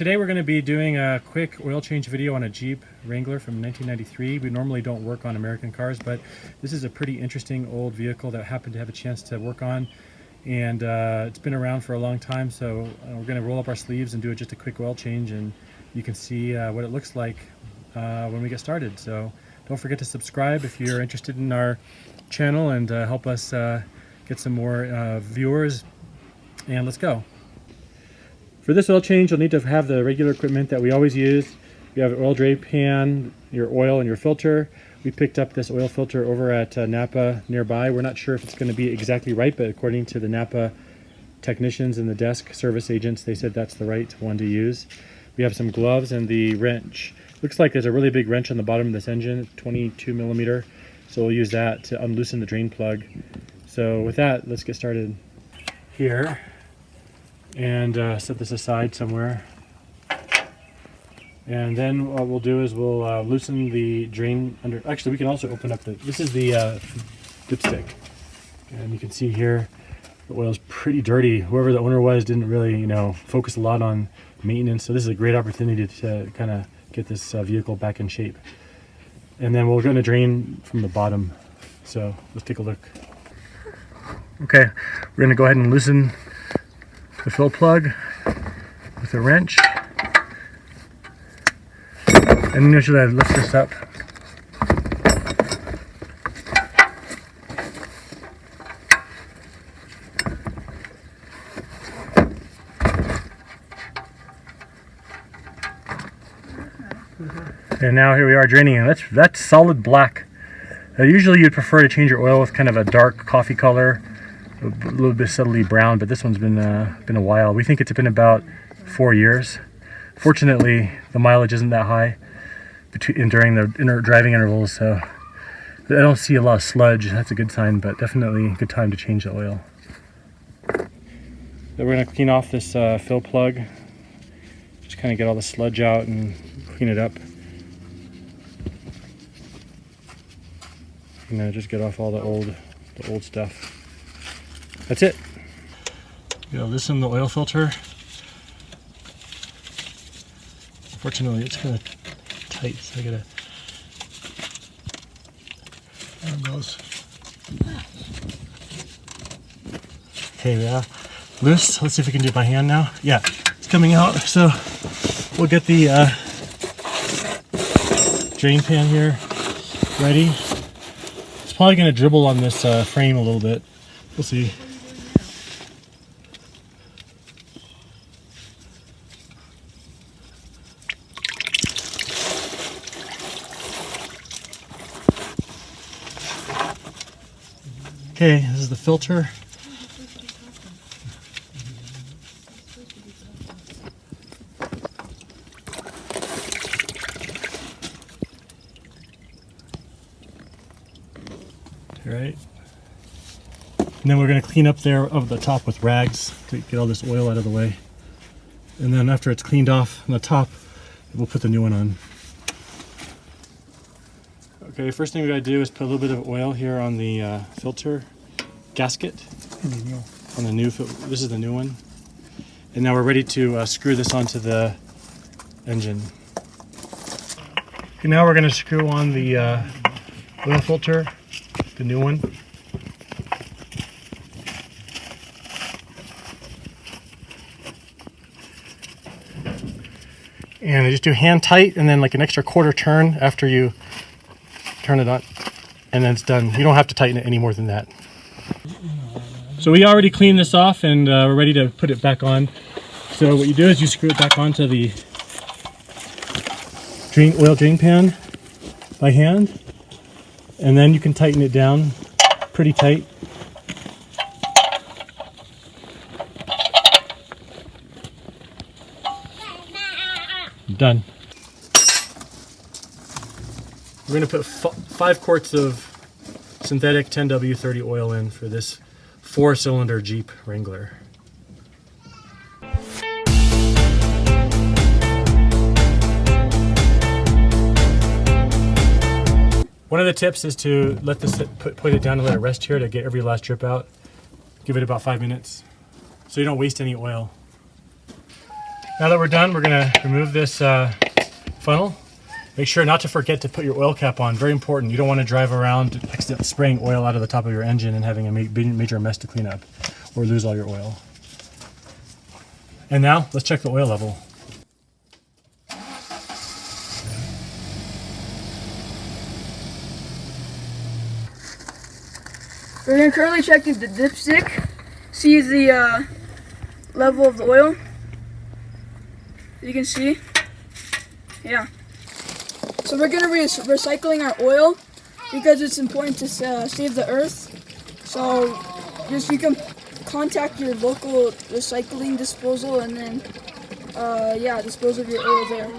Today we're going to be doing a quick oil change video on a Jeep Wrangler from 1993. We normally don't work on American cars, but this is a pretty interesting old vehicle that I happened to have a chance to work on, and it's been around for a long time, so we're going to roll up our sleeves and do just a quick oil change, and you can see what it looks like when we get started. So don't forget to subscribe if you're interested in our channel and help us get some more viewers, and let's go. For this oil change, you'll need to have the regular equipment that we always use. You have an oil drain pan, your oil, and your filter. We picked up this oil filter over at Napa nearby. We're not sure if it's going to be exactly right, but according to the Napa technicians and the desk service agents, they said that's the right one to use. We have some gloves and the wrench. Looks like there's a really big wrench on the bottom of this engine, 22 millimeter. So we'll use that to unloosen the drain plug. So with that, let's get started here. And set this aside somewhere, and then what we'll do is we'll loosen the drain under. Actually, we can also open up this is the dipstick, and you can see here the oil's pretty dirty. Whoever the owner was didn't really focus a lot on maintenance, so this is a great opportunity to kind of get this vehicle back in shape. And then we're going to drain from the bottom, so let's take a look. Okay, we're going to go ahead and loosen the fill plug with a wrench, and usually I lift this up. And now here we are draining, and that's solid black. Usually you'd prefer to change your oil with kind of a dark coffee color, a little bit subtly brown, but this one's been a while. We think it's been about 4 years. Fortunately, the mileage isn't that high during the driving intervals, so I don't see a lot of sludge. That's a good sign, but definitely a good time to change the oil. So we're going to clean off this fill plug. Just kind of get all the sludge out and clean it up. Just get off all the old stuff. That's it. You gotta loosen the oil filter. Unfortunately, it's kind of tight, so I gotta. There it goes. Okay, yeah, loose. Let's see if we can do it by hand now. Yeah, it's coming out. So we'll get the drain pan here ready. It's probably gonna dribble on this frame a little bit. We'll see. Okay, this is the filter. All right. And then we're going to clean up there over the top with rags to get all this oil out of the way. And then after it's cleaned off on the top, we'll put the new one on. Okay, first thing we got to do is put a little bit of oil here on the filter gasket. On the new, this is the new one. And now we're ready to screw this onto the engine. Okay, now we're going to screw on the oil filter, the new one. And I just do hand tight and then like an extra quarter turn after you turn it on, and then it's done. You don't have to tighten it any more than that. So we already cleaned this off, and we're ready to put it back on. So what you do is you screw it back onto the oil drain pan by hand, and then you can tighten it down pretty tight. Done. We're going to put 5 quarts of synthetic 10W30 oil in for this 4-cylinder Jeep Wrangler. One of the tips is to let this put it down and let it rest here to get every last drip out. Give it about 5 minutes so you don't waste any oil. Now that we're done, we're going to remove this funnel. Make sure not to forget to put your oil cap on. Very important. You don't want to drive around accidentally spraying oil out of the top of your engine and having a major mess to clean up or lose all your oil. And now let's check the oil level. We're going to currently check the dipstick, see the level of the oil. You can see, yeah. So we're going to be recycling our oil because it's important to save the earth. So just you can contact your local recycling disposal and then yeah, dispose of your oil there.